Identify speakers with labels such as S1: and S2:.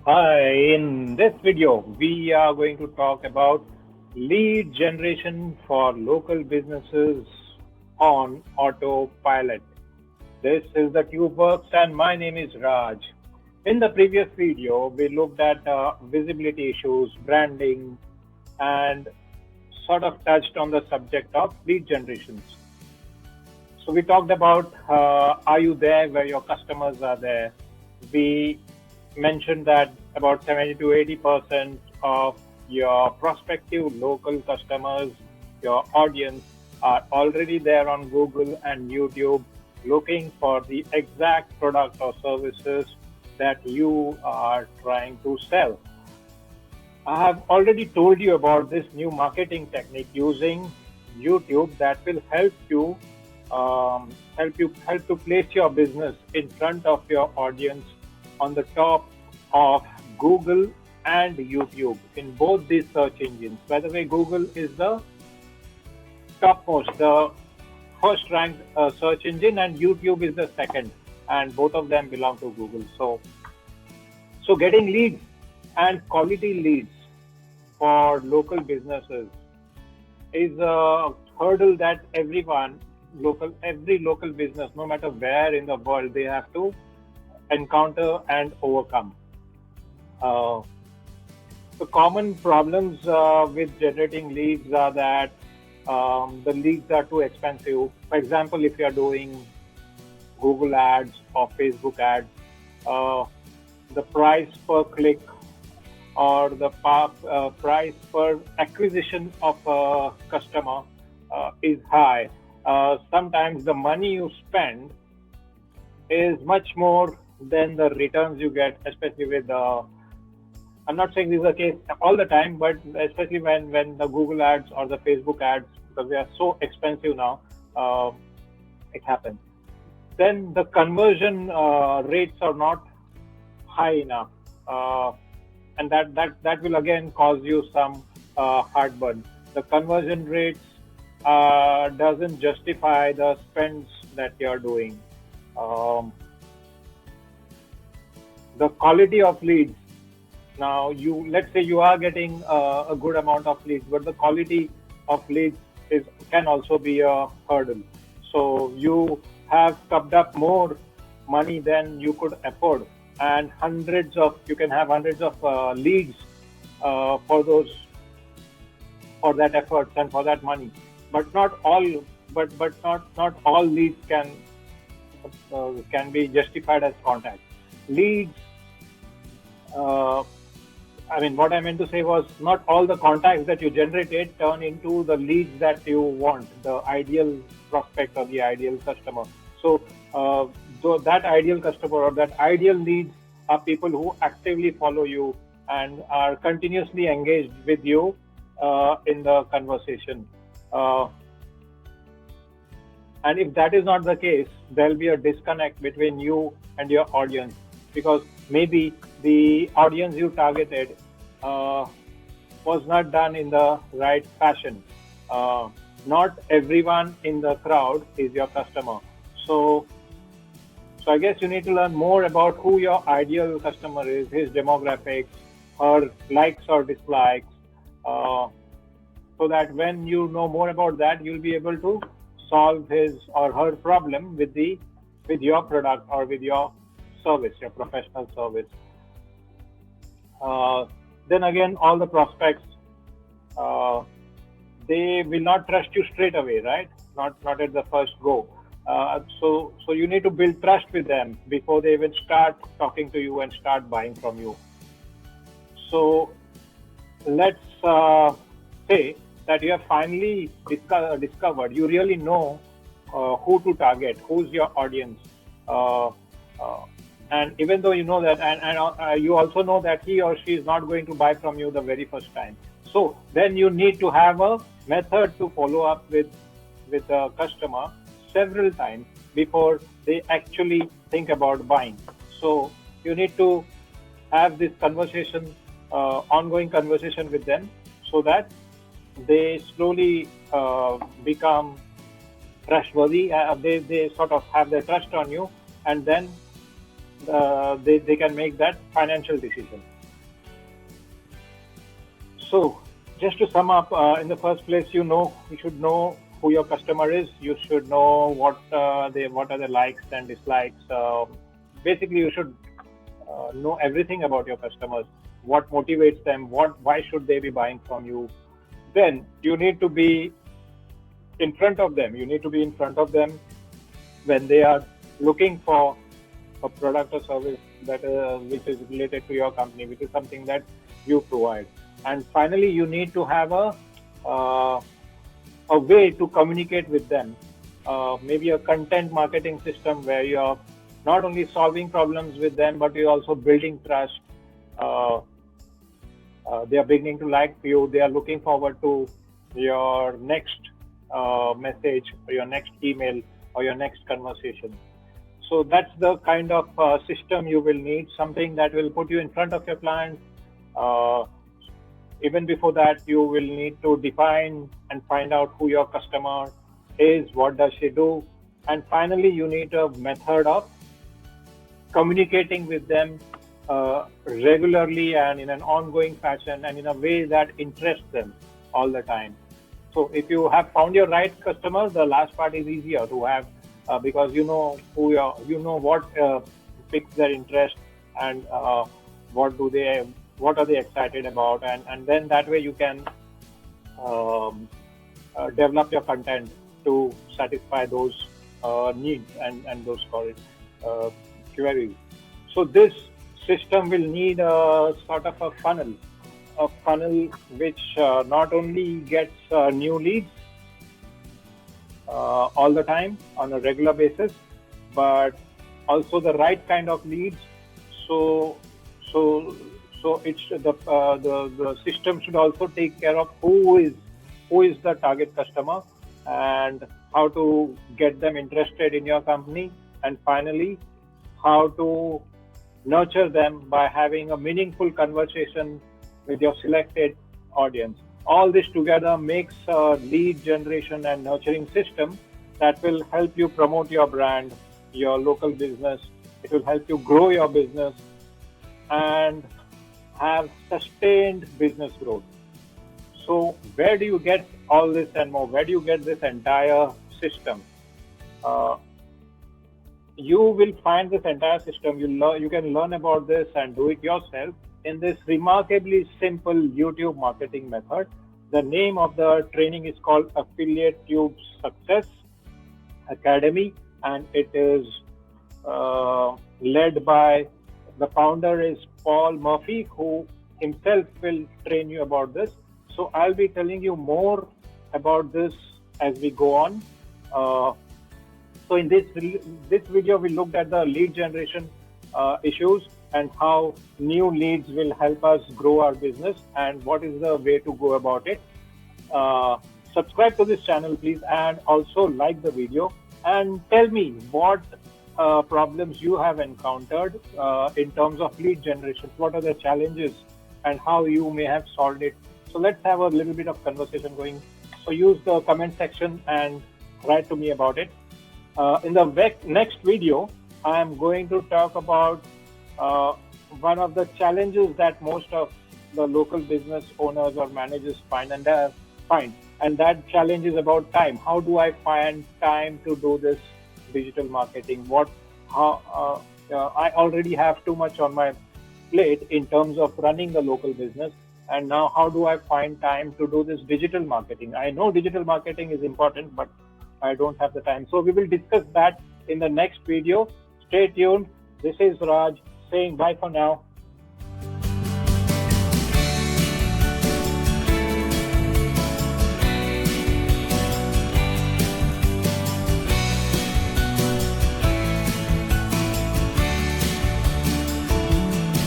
S1: Hi, in this video, we are going to talk about lead generation for local businesses on autopilot. This is the TubeWorks and my name is Raj. In the previous video, we looked at visibility issues, branding, and sort of touched on the subject of lead generations. So we talked about are you there where your customers are there? We mentioned that about 70 to 80% of your prospective local customers, your audience, are already there on Google and YouTube looking for the exact product or services that you are trying to sell. I have already told you about this new marketing technique using YouTube that will help to place your business in front of your audience on the top of Google and YouTube in both these search engines. By the way, Google is the topmost, the first ranked search engine, and YouTube is the second, and both of them belong to Google. So getting leads and quality leads for local businesses is a hurdle that every local business, no matter where in the world, they have to encounter and overcome. Uh, the common problems with generating leads are that the leads are too expensive. For example, if you are doing Google ads or Facebook ads, uh, the price per click or the price per acquisition of a customer is high. Sometimes the money you spend is much more than the returns you get, especially with I'm not saying this is the case all the time, but especially when the Google ads or the Facebook ads, because they are so expensive now, uh, it happens. Then the conversion rates are not high enough, uh, and that will again cause you some heartburn. The conversion rates doesn't justify the spends that you're doing. Um, the quality of leads. Now, let's say you are getting a good amount of leads, but the quality of leads is can also be a hurdle. So you have stuffed up more money than you could afford, and you can have hundreds of leads for those for that efforts and for that money. But not all, but not all leads can be justified as contacts. Leads uh, I mean, what I meant to say was not all the contacts that you generated turn into the leads that you want, the ideal prospect or the ideal customer. So, though that ideal customer or that ideal leads are people who actively follow you and are continuously engaged with you in the conversation. Uh, and if that is not the case, there'll be a disconnect between you and your audience because maybe the audience you targeted uh, was not done in the right fashion. Uh, Not everyone in the crowd is your customer. So, so I guess you need to learn more about who your ideal customer is, his demographics, her likes or dislikes, uh, so that when you know more about that, you'll be able to solve his or her problem with your product or with your service, your professional service. Uh, then again, all the prospects uh, they will not trust you straight away, right? Not at the first go. So you need to build trust with them before they even start talking to you and start buying from you. So let's say that you have finally discovered, you really know who to target, who's your audience. Uh, uh, and even though you know that, and you also know that he or she is not going to buy from you the very first time. So then you need to have a method to follow up with a customer several times before they actually think about buying. So you need to have this conversation, ongoing conversation with them, so that they slowly become trustworthy. They sort of have their trust on you, and then they can make that financial decision. So, just to sum up, in the first place, you should know who your customer is. You should know what are the likes and dislikes. Basically, you should know everything about your customers. What motivates them? Why should they be buying from you? Then you need to be in front of them. You need to be in front of them when they are looking for a product or service that which is related to your company, which is something that you provide. And finally, you need to have uh, a way to communicate with them. Maybe a content marketing system where you're not only solving problems with them, but you're also building trust. Uh, they are beginning to like you. They are looking forward to your next message, or your next email, or your next conversation. So that's the kind of system you will need, something that will put you in front of your client. Uh, Even before that, you will need to define and find out who your customer is, what does she do, and finally, you need a method of communicating with them regularly and in an ongoing fashion and in a way that interests them all the time. So if you have found your right customer, the last part is easier to have because you know what piques their interest and what do they what are they excited about, and then that way you can um, develop your content to satisfy those needs and those uh, queries. So this system will need a sort of a funnel which not only gets new leads all the time on a regular basis, but also the right kind of leads. So, so, so it's the system should also take care of who is the target customer and how to get them interested in your company, and finally how to nurture them by having a meaningful conversation with your selected audience. All this together makes a lead generation and nurturing system that will help you promote your brand, your local business. It will help you grow your business and have sustained business growth. So, where do you get all this and more? Where do you get this entire system? Uh, you will find this entire system. You can learn about this and do it yourself in this remarkably simple YouTube marketing method. The name of the training is called Affiliate Tube Success Academy, and it is led by the founder is Paul Murphy, who himself will train you about this. So I'll be telling you more about this as we go on. Uh, so in this video, we looked at the lead generation issues and how new leads will help us grow our business and what is the way to go about it. Uh, Subscribe to this channel, please, and also like the video and tell me what problems you have encountered in terms of lead generation. What are the challenges and how you may have solved it. So let's have a little bit of conversation going. So use the comment section and write to me about it. In the next video, I am going to talk about uh, one of the challenges that most of the local business owners or managers find, and that challenge is about time. How do I find time to do this digital marketing? I already have too much on my plate in terms of running the local business, and now how do I find time to do this digital marketing? I know digital marketing is important, but I don't have the time. So we will discuss that in the next video. Stay tuned. This is Raj saying bye for now.